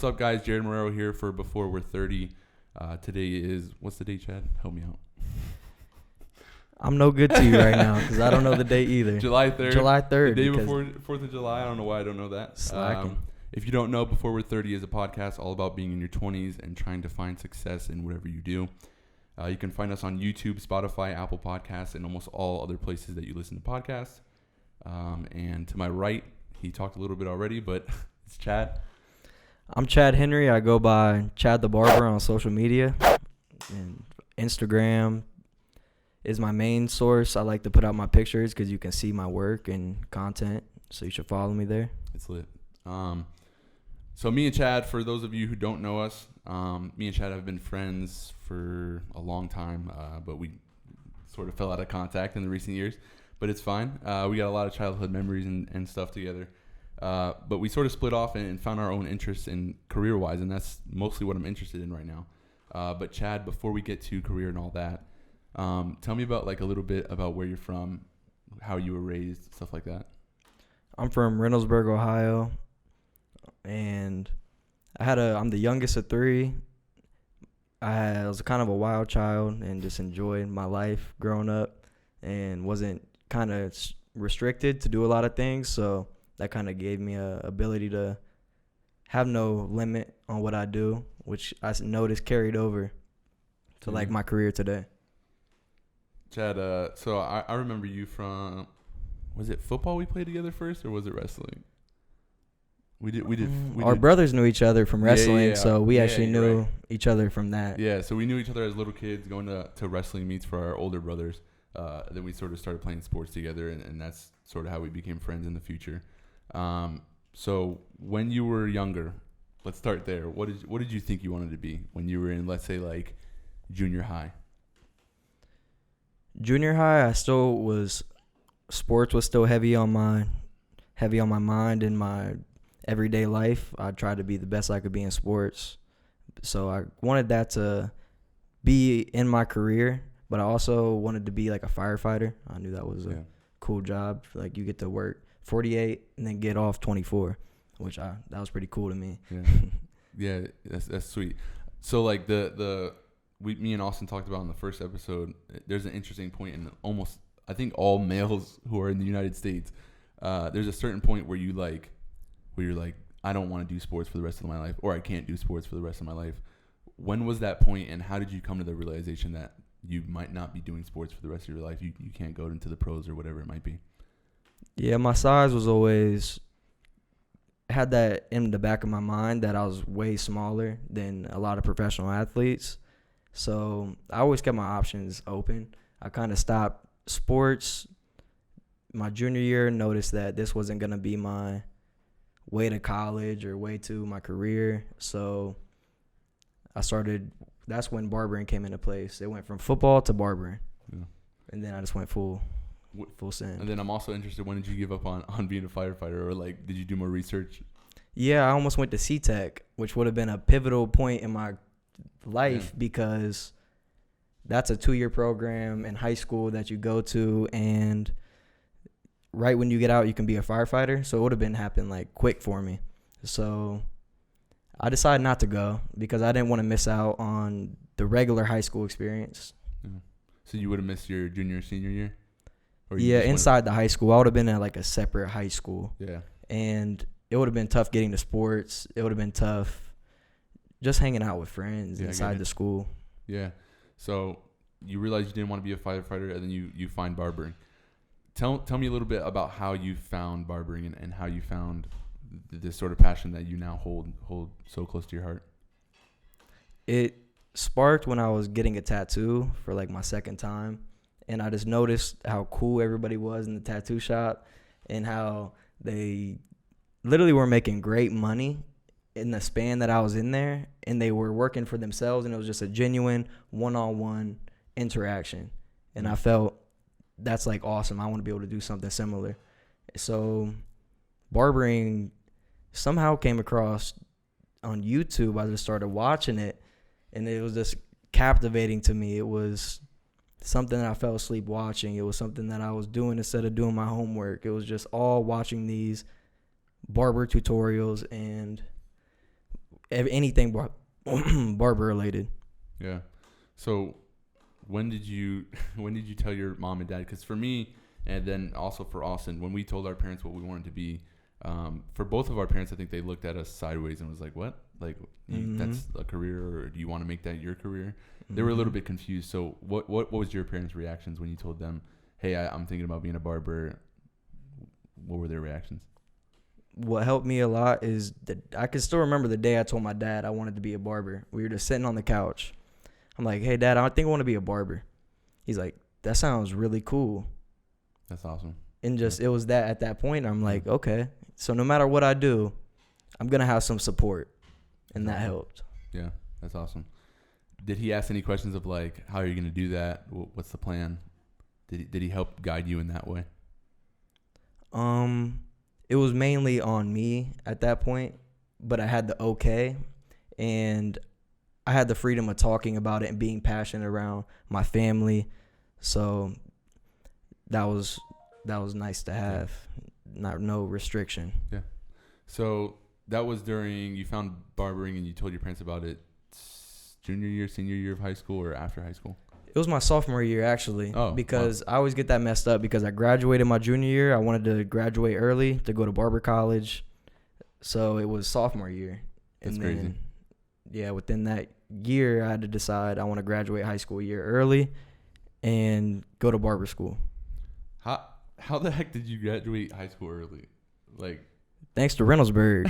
What's up, guys? Jared Morero here for Before We're 30. Today is, what's the date, Chad? Help me out. I'm no good to you right now because I don't know the date either. July 3rd. July 3rd. The day before 4th of July. I don't know why I don't know that. Slacking. If you don't know, Before We're 30 is a podcast all about being in your 20s and trying to find success in whatever you do. You can find us on YouTube, Spotify, Apple Podcasts, and almost all other places that you listen to podcasts. And to my right, he talked a little bit already, but it's Chad. I'm Chad Henry. I go by Chad the Barber on social media. And Instagram is my main source. I like to put out my pictures because you can see my work and content. So you should follow me there. It's lit. So me and Chad, for those of you who don't know us, me and Chad have been friends for a long time, but we sort of fell out of contact in the recent years. But it's fine. We got a lot of childhood memories and stuff together. But we sort of split off and found our own interests in career-wise, and that's mostly what I'm interested in right now. But Chad, before we get to career and all that, tell me about like a little bit about where you're from, how you were raised, stuff like that. I'm from Reynoldsburg, Ohio, and I'm the youngest of three. I was kind of a wild child and just enjoyed my life growing up and wasn't kind of restricted to do a lot of things, so that kind of gave me a ability to have no limit on what I do, which I noticed carried over to like my career today. Chad, so I remember you from, was it football we played together first, or was it wrestling? We did. Our brothers knew each other from wrestling, so we actually knew right. each other from that. Yeah, so we knew each other as little kids going to wrestling meets for our older brothers. Then we sort of started playing sports together, and that's sort of how we became friends in the future. So when you were younger, let's start there. What did you think you wanted to be when you were in, let's say, like junior high? Junior high, sports was still heavy on my mind and my everyday life. I tried to be the best I could be in sports. So I wanted that to be in my career, but I also wanted to be like a firefighter. I knew that was a cool job. Like you get to work 48 and then get off 24, which that was pretty cool to me. Yeah, that's sweet. So like me and Austin talked about in the first episode, there's an interesting point in almost, I think all males who are in the United States, there's a certain point where you're like, I don't want to do sports for the rest of my life, or I can't do sports for the rest of my life. When was that point, and how did you come to the realization that you might not be doing sports for the rest of your life? You can't go into the pros or whatever it might be. Yeah, my size was always, had that in the back of my mind that I was way smaller than a lot of professional athletes. So I always kept my options open. I kind of stopped sports my junior year, noticed that this wasn't going to be my way to college or way to my career. So that's when barbering came into place. It went from football to barbering. Yeah. And then I just went full send. And then I'm also interested, when did you give up on being a firefighter, or like did you do more research? Yeah, I almost went to C-Tech, which would have been a pivotal point in my life because that's a 2-year program in high school that you go to, and right when you get out you can be a firefighter. So it would have been happened like quick for me. So I decided not to go because I didn't want to miss out on the regular high school experience. Yeah. So you would have missed your junior, senior year? Yeah, inside the high school. I would have been at like a separate high school. Yeah. And it would have been tough getting to sports. It would have been tough just hanging out with friends inside the school. Yeah. So you realized you didn't want to be a firefighter, and then you find barbering. Tell me a little bit about how you found barbering and how you found this sort of passion that you now hold so close to your heart. It sparked when I was getting a tattoo for like my second time, and I just noticed how cool everybody was in the tattoo shop and how they literally were making great money in the span that I was in there, and they were working for themselves, and it was just a genuine one-on-one interaction. And I felt that's like awesome. I want to be able to do something similar. So barbering somehow came across on YouTube. I just started watching it, and it was just captivating to me. It was something that I fell asleep watching. It was something that I was doing instead of doing my homework. It was just all watching these barber tutorials, and anything barber related. Yeah. So when did you tell your mom and dad? Because for me, and then also for Austin, when we told our parents what we wanted to be, for both of our parents, I think they looked at us sideways and was like, "What? Like that's a career, or do you want to make that your career?" They were a little bit confused. So what was your parents' reactions when you told them, "Hey, I'm thinking about being a barber"? What were their reactions? What helped me a lot is that I can still remember the day I told my dad I wanted to be a barber. We were just sitting on the couch. I'm like, "Hey, Dad, I think I want to be a barber." He's like, "That sounds really cool." That's awesome. And just it was that at that point, I'm like, okay. So no matter what I do, I'm gonna have some support, and that helped. Yeah, that's awesome. Did he ask any questions of like, how are you gonna do that? What's the plan? Did he help guide you in that way? It was mainly on me at that point, but I had the okay, and I had the freedom of talking about it and being passionate around my family. So that was nice to have. No restriction. Yeah. So that was during you found barbering and you told your parents about it junior year, senior year of high school, or after high school? It was my sophomore year, actually, because wow. I always get that messed up because I graduated my junior year. I wanted to graduate early to go to Barber college. So it was sophomore year. That's and crazy. Then, yeah, within that year, I had to decide I want to graduate high school a year early and go to barber school. How the heck did you graduate high school early? Like, thanks to Reynoldsburg.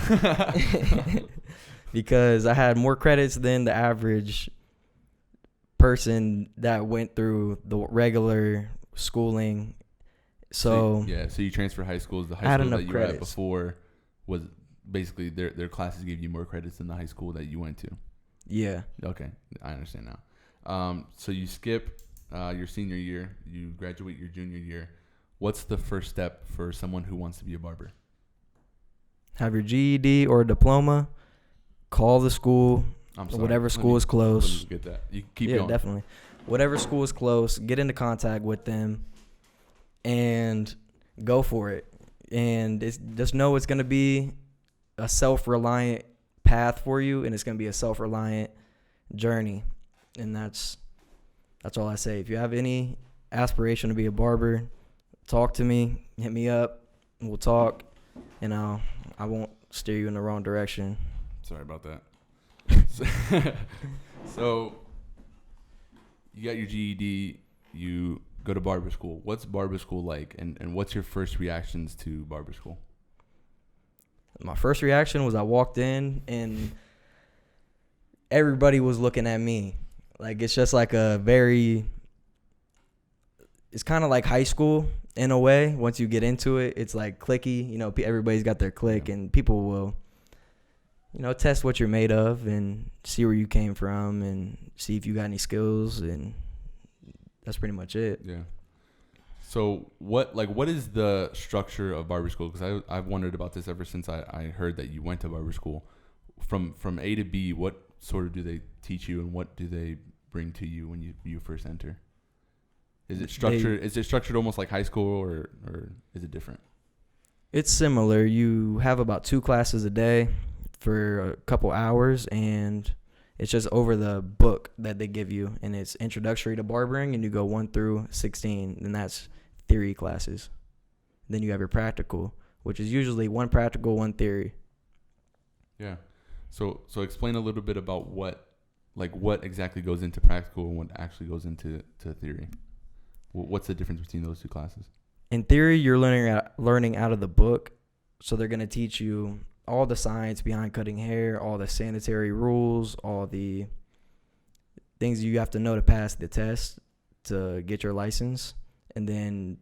Because I had more credits than the average person that went through the regular schooling. So you transfer high schools. The high school that you were at before was basically their classes gave you more credits than the high school that you went to. Yeah. Okay, I understand now. So you skip your senior year, you graduate your junior year. What's the first step for someone who wants to be a barber? Have your GED or diploma. Call the school. Whatever school is close. Let me get that. You keep going. Yeah, going. Definitely. Whatever school is close, get into contact with them and go for it. And just know it's going to be a self-reliant path for you, and it's going to be a self-reliant journey. And that's all I say. If you have any aspiration to be a barber, talk to me, hit me up, we'll talk, and I won't steer you in the wrong direction. Sorry about that. So you got your GED, you go to barber school. What's barber school like, and what's your first reactions to barber school? My first reaction was I walked in and everybody was looking at me. Like, it's just like it's kind of like high school in a way. Once you get into it, it's like clicky. You know, everybody's got their clique, and people will, test what you're made of and see where you came from and see if you got any skills, and that's pretty much it. Yeah. So what is the structure of barber school? Because I've wondered about this ever since I heard that you went to barber school. From A to B, what sort of do they teach you, and what do they bring to you when you first enter? Is it structured almost like high school, or is it different? It's similar. You have about 2 classes a day for a couple hours, and it's just over the book that they give you, and it's introductory to barbering, and you go 1 through 16, and that's theory classes. Then you have your practical, which is usually 1 practical, 1 theory. Yeah. So explain a little bit about what exactly goes into practical and what actually goes into theory. What's the difference between those 2 classes? In theory, you're learning out of the book, so they're going to teach you all the science behind cutting hair, all the sanitary rules, all the things you have to know to pass the test to get your license. And then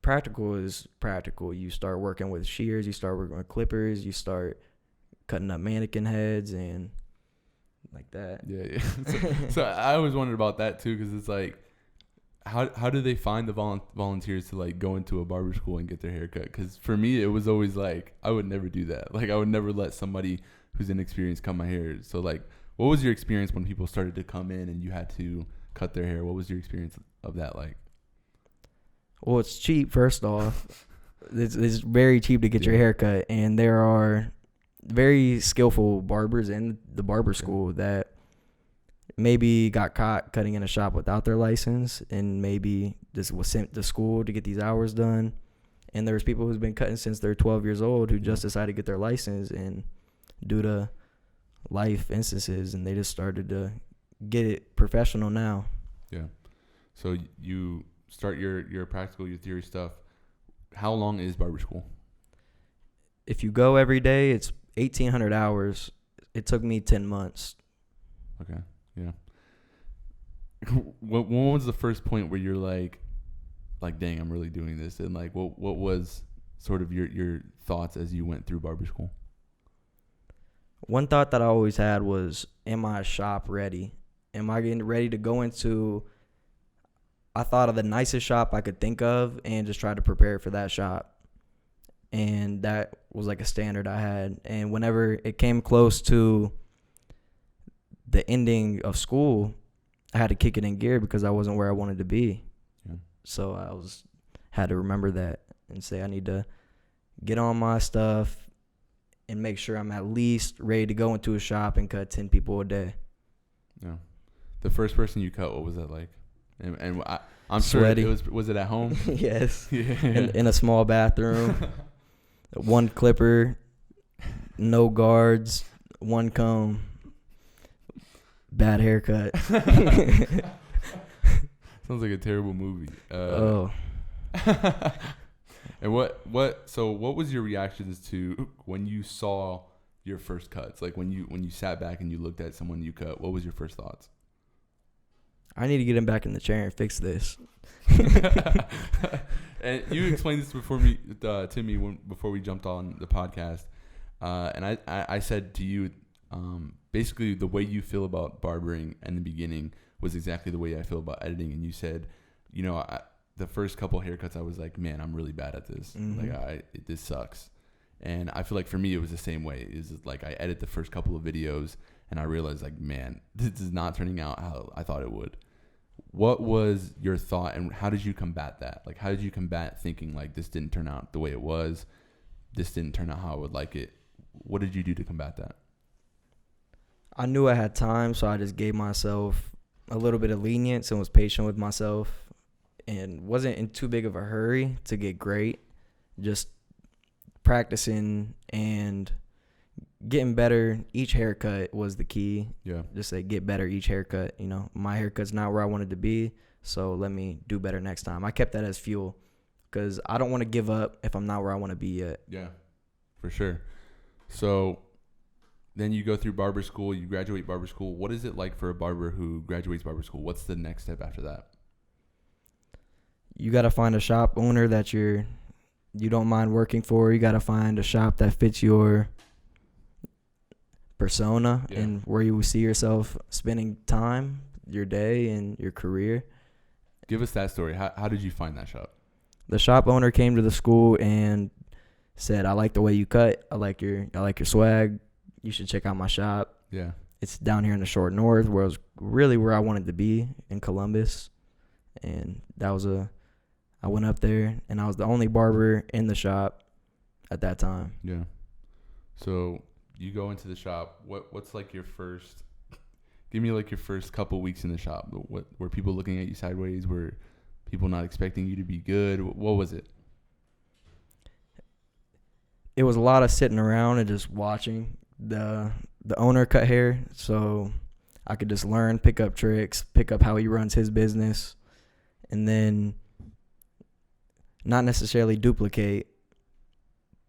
practical is practical. You start working with shears, you start working with clippers, you start cutting up mannequin heads and like that. Yeah. So I always wondered about that too, because it's like, how do they find the volunteers to like go into a barber school and get their hair cut? Because for me, it was always like, I would never do that. Like, I would never let somebody who's inexperienced cut my hair. So like, what was your experience when people started to come in and you had to cut their hair? What was your experience of that like? Well, it's cheap, first off. It's very cheap to get your hair cut, and there are very skillful barbers in the barber school that maybe got caught cutting in a shop without their license and maybe just was sent to school to get these hours done. And there's people who's been cutting since they're 12 years old who just decided to get their license, and due to life instances, and they just started to get it professional now. Yeah. So you start your practical, your theory stuff. How long is barber school? If you go every day, it's 1,800 hours. It took me 10 months. Okay. Yeah. When was the first point where you're like, dang, I'm really doing this? And like, what was sort of your thoughts as you went through barber school? One thought that I always had was, am I shop ready? Am I getting ready to go into, I thought of the nicest shop I could think of and just try to prepare for that shop. And that was like a standard I had. And whenever it came close to the ending of school, I had to kick it in gear because I wasn't where I wanted to be. Yeah. So I had to remember that and say I need to get on my stuff and make sure I'm at least ready to go into a shop and cut 10 people a day. Yeah. The first person you cut, what was that like? And I'm sweaty. Sure was it at home? Yes. Yeah. In a small bathroom. One clipper, no guards, one comb, bad haircut. Sounds like a terrible movie. Oh. And what was your reactions to when you saw your first cuts? Like when you sat back and you looked at someone you cut, what was your first thoughts? I need to get him back in the chair and fix this. And you explained this to me before we jumped on the podcast, and I said to you, basically the way you feel about barbering in the beginning was exactly the way I feel about editing. And you said, the first couple haircuts I was like, man, I'm really bad at this. Mm-hmm. Like this sucks. And I feel like for me it was the same way. Is like I edit the first couple of videos and I realized like, man, this is not turning out how I thought it would. What was your thought, and how did you combat that? Like, how did you combat thinking like this didn't turn out the way it was? This didn't turn out how I would like it. What did you do to combat that? I knew I had time, so I just gave myself a little bit of lenience and was patient with myself and wasn't in too big of a hurry to get great. Just practicing and getting better. Each haircut was the key. Yeah. Just say get better each haircut. My haircut's not where I wanted to be, so let me do better next time. I kept that as fuel because I don't want to give up if I'm not where I want to be yet. Yeah, for sure. So then you go through barber school, you graduate barber school. What is it like for a barber who graduates barber school? What's the next step after that? You got to find a shop owner that you don't mind working for. You got to find a shop that fits your persona and where you see yourself spending time, your day, and your career. Give us that story. How did you find that shop? The shop owner came to the school and said, I like the way you cut. I like your swag. You should check out my shop. Yeah. It's down here in the short north, where it was really where I wanted to be, in Columbus. And I went up there and I was the only barber in the shop at that time. Yeah. So you go into the shop. What's like your first? Give me like your first couple weeks in the shop. What were people looking at you sideways? Were people not expecting you to be good? What was it? It was a lot of sitting around and just watching the owner cut hair, so I could just learn, pick up tricks, pick up how he runs his business, and then not necessarily duplicate,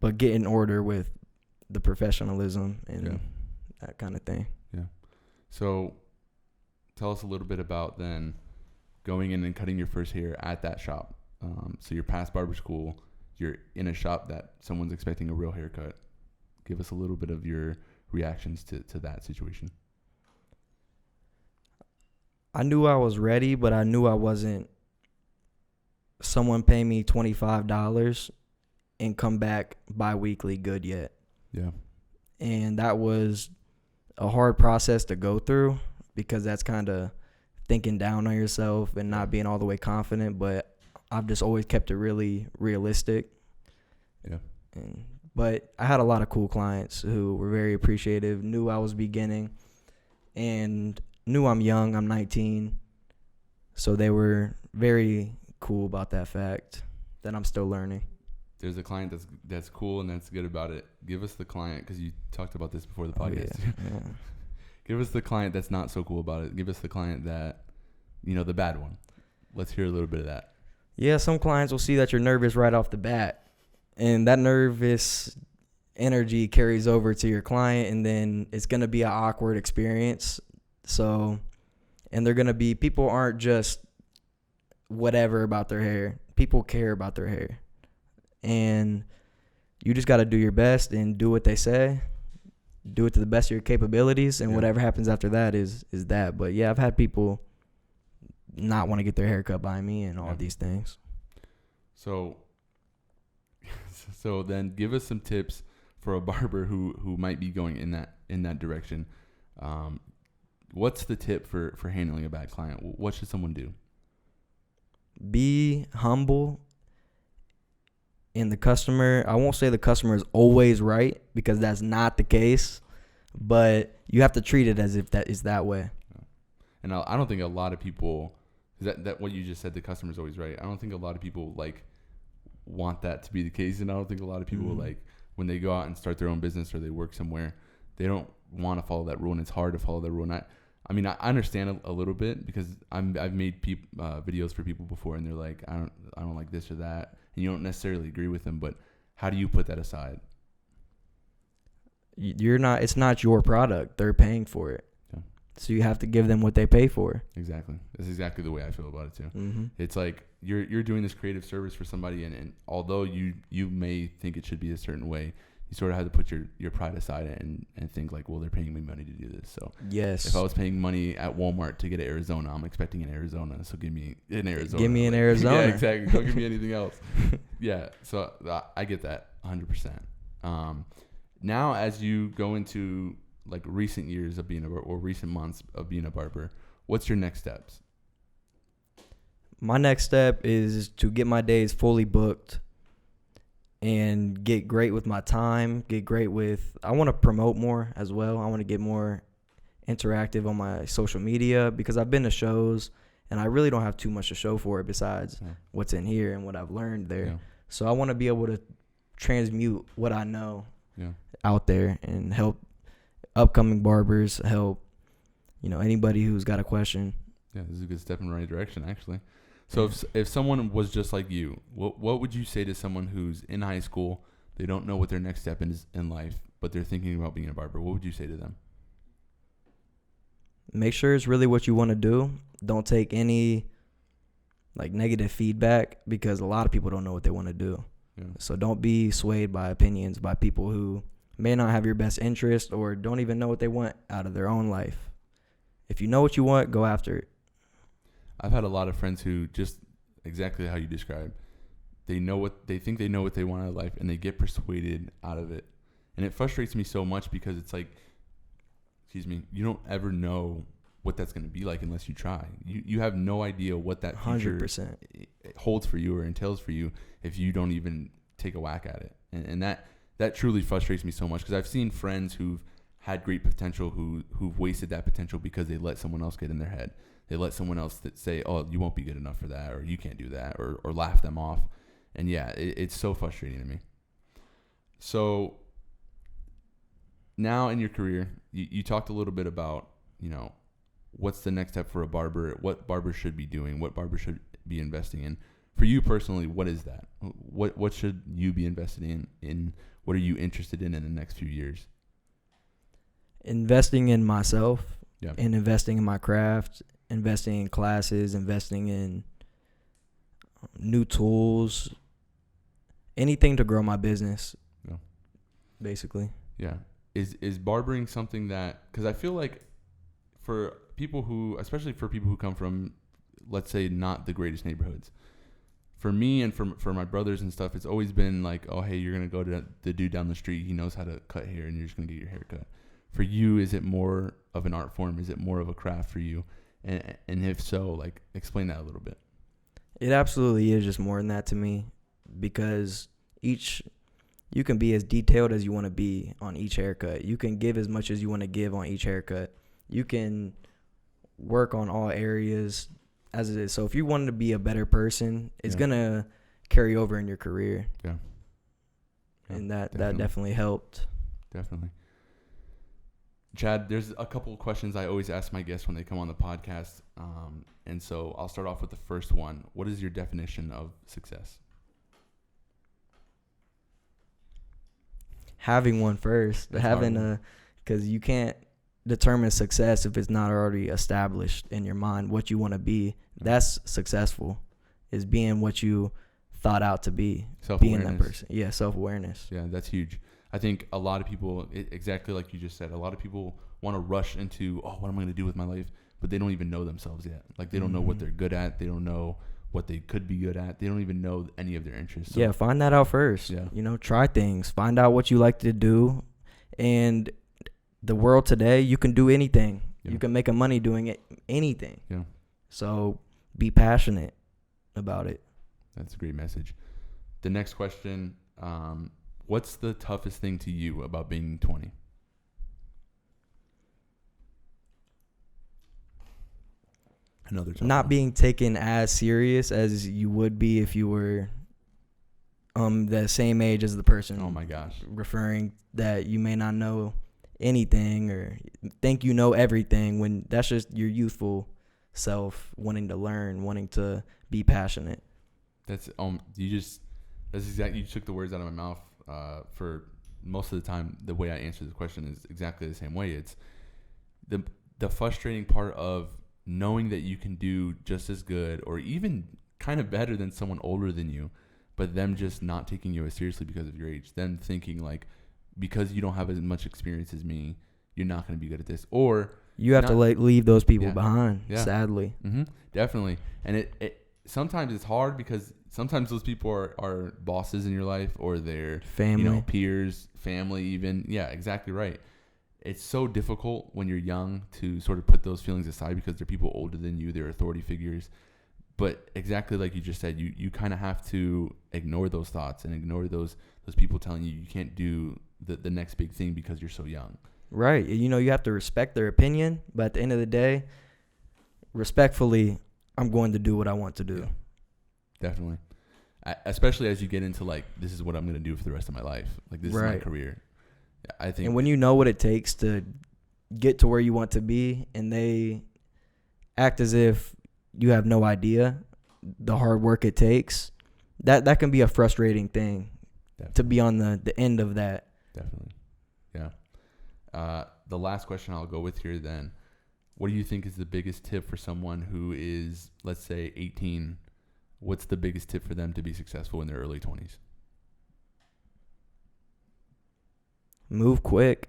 but get in order with the professionalism and that kind of thing. Yeah. So tell us a little bit about then going in and cutting your first hair at that shop. So you're past barber school. You're in a shop that someone's expecting a real haircut. Give us a little bit of your reactions to that situation. I knew I was ready, but I knew I wasn't someone paying me $25 and come back bi-weekly good yet. Yeah. And that was a hard process to go through because that's kind of thinking down on yourself and not being all the way confident, but I've just always kept it really realistic. Yeah. But I had a lot of cool clients who were very appreciative, knew I was beginning, and knew I'm young. I'm 19. So they were very cool about that fact that I'm still learning. There's a client that's cool and that's good about it. Give us the client, because you talked about this before the podcast. Yeah. Give us the client that's not so cool about it. Give us the client that, the bad one. Let's hear a little bit of that. Yeah, some clients will see that you're nervous right off the bat, and that nervous energy carries over to your client, and then it's going to be an awkward experience. So, and they're going to be, people aren't just whatever about their hair. People care about their hair. And you just got to do your best and do what they say. Do it to the best of your capabilities, and whatever happens after that is that. But yeah, I've had people not want to get their hair cut by me and all these things. So then give us some tips for a barber who might be going in that direction. What's the tip for handling a bad client? What should someone do? Be humble. And the customer, I won't say the customer is always right, because that's not the case, but you have to treat it as if that is that way. And I don't think a lot of people, that what you just said, the customer's always right. I don't think a lot of people want that to be the case. And I don't think a lot of people when they go out and start their own business or they work somewhere, they don't want to follow that rule, and it's hard to follow that rule. And I understand a little bit, because I've made videos for people before, and they're like, I don't like this or that. And you don't necessarily agree with them, but how do you put that aside? It's not your product. They're paying for it. Yeah. So you have to give them what they pay for. Exactly. That's exactly the way I feel about it too. Mm-hmm. It's like you're doing this creative service for somebody, and although you may think it should be a certain way, you sort of have to put your pride aside and think like, well, they're paying me money to do this. So yes, if I was paying money at Walmart to get to Arizona, I'm expecting in Arizona. So give me in Arizona. Give me in Arizona. Yeah, exactly. Don't give me anything else. Yeah. So I get that 100%. Now, as you go into like recent years of being or recent months of being a barber, what's your next steps? My next step is to get my days fully booked and get great with my time, I want to promote more as well. I want to get more interactive on my social media, because I've been to shows and I really don't have too much to show for it besides what's in here and what I've learned there. Yeah. So I want to be able to transmute what I know out there and help upcoming barbers, help, anybody who's got a question. Yeah, this is a good step in the right direction, actually. So if someone was just like you, what would you say to someone who's in high school, they don't know what their next step is in life, but they're thinking about being a barber? What would you say to them? Make sure it's really what you want to do. Don't take any negative feedback, because a lot of people don't know what they want to do. Yeah. So don't be swayed by opinions by people who may not have your best interest or don't even know what they want out of their own life. If you know what you want, go after it. I've had a lot of friends who just exactly how you described. They think they know what they want out of life, and they get persuaded out of it. And it frustrates me so much, because it's like, you don't ever know what that's going to be like unless you try. You have no idea what that future 100% holds for you or entails for you if you don't even take a whack at it. And that truly frustrates me so much, because I've seen friends who've had great potential who've wasted that potential because they let someone else get in their head. They let someone else that say, oh, you won't be good enough for that, or you can't do that, or laugh them off. And yeah, it's so frustrating to me. So now in your career, you talked a little bit about, what's the next step for a barber, what barber should be doing, what barber should be investing in. For you personally, what is that? What should you be investing in? What are you interested in the next few years? Investing in myself and investing in my craft, investing in classes, investing in new tools, anything to grow my business, basically. Yeah. Is barbering something that, because I feel like for people especially for people who come from, let's say, not the greatest neighborhoods, for me and for my brothers and stuff, it's always been like, oh, hey, you're going to go to the dude down the street. He knows how to cut hair, and you're just going to get your hair cut. For you, is it more of an art form? Is it more of a craft for you? And if so, explain that a little bit. It absolutely is just more than that to me, because each You can be as detailed as you want to be on each haircut. You can give as much as you want to give on each haircut. You can work on all areas as it is. So if you want to be a better person, it's going to carry over in your career. Yeah. And that definitely helped. Definitely. Chad, there's a couple of questions I always ask my guests when they come on the podcast. And so I'll start off with the first one. What is your definition of success? Having one first. Because you can't determine success if it's not already established in your mind what you want to be. That's successful, is being what you thought out to be. Being that person. Yeah, self-awareness. Yeah, that's huge. I think a lot of people, exactly like you just said, a lot of people want to rush into, what am I going to do with my life? But they don't even know themselves yet. Like, they don't know what they're good at. They don't know what they could be good at. They don't even know any of their interests. So, find that out first. Yeah. Try things. Find out what you like to do. And the world today, you can do anything. Yeah. You can make money doing anything. Yeah. So be passionate about it. That's a great message. The next question, what's the toughest thing to you about being 20? Another tough Not one. being taken as serious as you would be if you were the same age as the person. Oh my gosh. Referring that you may not know anything or think you know everything, when that's just your youthful self wanting to learn, wanting to be passionate. That's exactly, you took the words out of my mouth. For most of the time, the way I answer this question is exactly the same way. It's the frustrating part of knowing that you can do just as good or even kind of better than someone older than you, but them just not taking you as seriously because of your age. Them thinking like, because you don't have as much experience as me, you're not going to be good at this. Or you have to leave those people behind, sadly. Mm-hmm, definitely. And it sometimes it's hard because sometimes those people are bosses in your life, or they're family, peers, family even. Yeah, exactly right. It's so difficult when you're young to sort of put those feelings aside because they're people older than you. They're authority figures. But exactly like you just said, you kind of have to ignore those thoughts and ignore those people telling you can't do the next big thing because you're so young. Right. You have to respect their opinion, but at the end of the day, respectfully, I'm going to do what I want to do. Yeah, definitely. Especially as you get into like, this is what I'm going to do for the rest of my life. Like, this is my career. I think. And when you know what it takes to get to where you want to be, and they act as if you have no idea the hard work it takes, that can be a frustrating thing. Definitely. To be on the end of that. Definitely. Yeah. The last question I'll go with here then. What do you think is the biggest tip for someone who is, let's say, 18? What's the biggest tip for them to be successful in their early 20s? Move quick.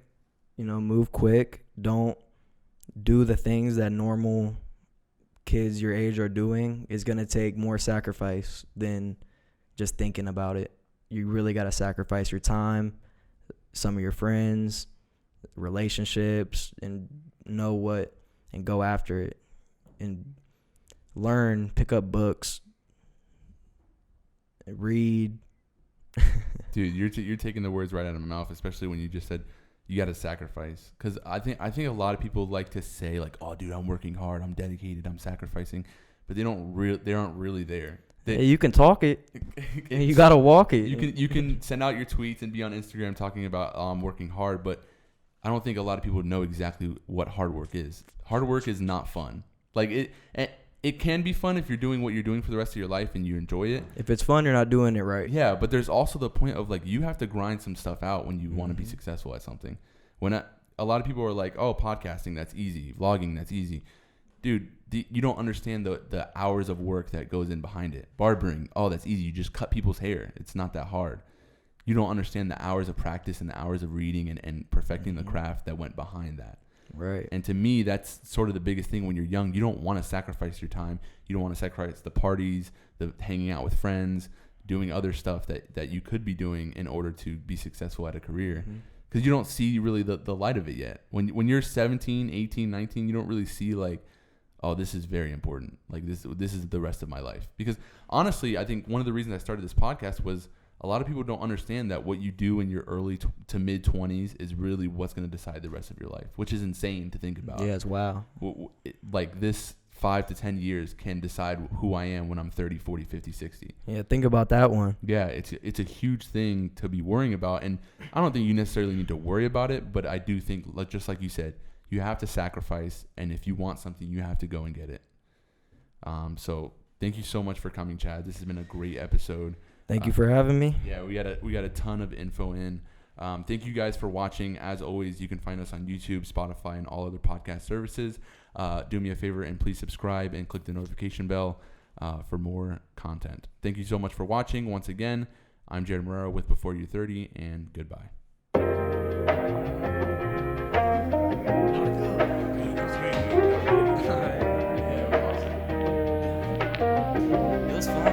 Move quick. Don't do the things that normal kids your age are doing. It's going to take more sacrifice than just thinking about it. You really got to sacrifice your time, some of your friends, relationships, and know what, and go after it, and learn, pick up books, read. Dude, you're taking the words right out of my mouth, especially when you just said you got to sacrifice. Because I think a lot of people like to say like, oh, dude, I'm working hard, I'm dedicated, I'm sacrificing, but they aren't really there. You can talk it, and you gotta walk it. You can send out your tweets and be on Instagram talking about I'm working hard, but I don't think a lot of people know exactly what hard work is. Hard work is not fun. Like it can be fun if you're doing what you're doing for the rest of your life and you enjoy it. If it's fun, you're not doing it right. Yeah, but there's also the point of like you have to grind some stuff out when you want to be successful at something. When a lot of people are like, oh, podcasting, that's easy. Vlogging, that's easy. Dude, you don't understand the hours of work that goes in behind it. Barbering, oh, that's easy. You just cut people's hair. It's not that hard. You don't understand the hours of practice and the hours of reading and perfecting the craft that went behind that. Right. And to me, that's sort of the biggest thing when you're young. You don't want to sacrifice your time. You don't want to sacrifice the parties, the hanging out with friends, doing other stuff that you could be doing in order to be successful at a career. Because you don't see really the light of it yet. When you're 17, 18, 19, you don't really see like, oh, this is very important. Like this is the rest of my life. Because honestly, I think one of the reasons I started this podcast was a lot of people don't understand that what you do in your early to mid 20s is really what's going to decide the rest of your life, which is insane to think about. Yeah, it's wow. Like this 5 to 10 years can decide who I am when I'm 30, 40, 50, 60. Yeah, think about that one. Yeah, it's a huge thing to be worrying about. And I don't think you necessarily need to worry about it, but I do think, just like you said, you have to sacrifice. And if you want something, you have to go and get it. So thank you so much for coming, Chad. This has been a great episode. Thank you for having me. Yeah, we got a ton of info in. Thank you guys for watching. As always, you can find us on YouTube, Spotify, and all other podcast services. Do me a favor and please subscribe and click the notification bell for more content. Thank you so much for watching. Once again, I'm Jared Marrero with Before You're 30, and goodbye. It was fun.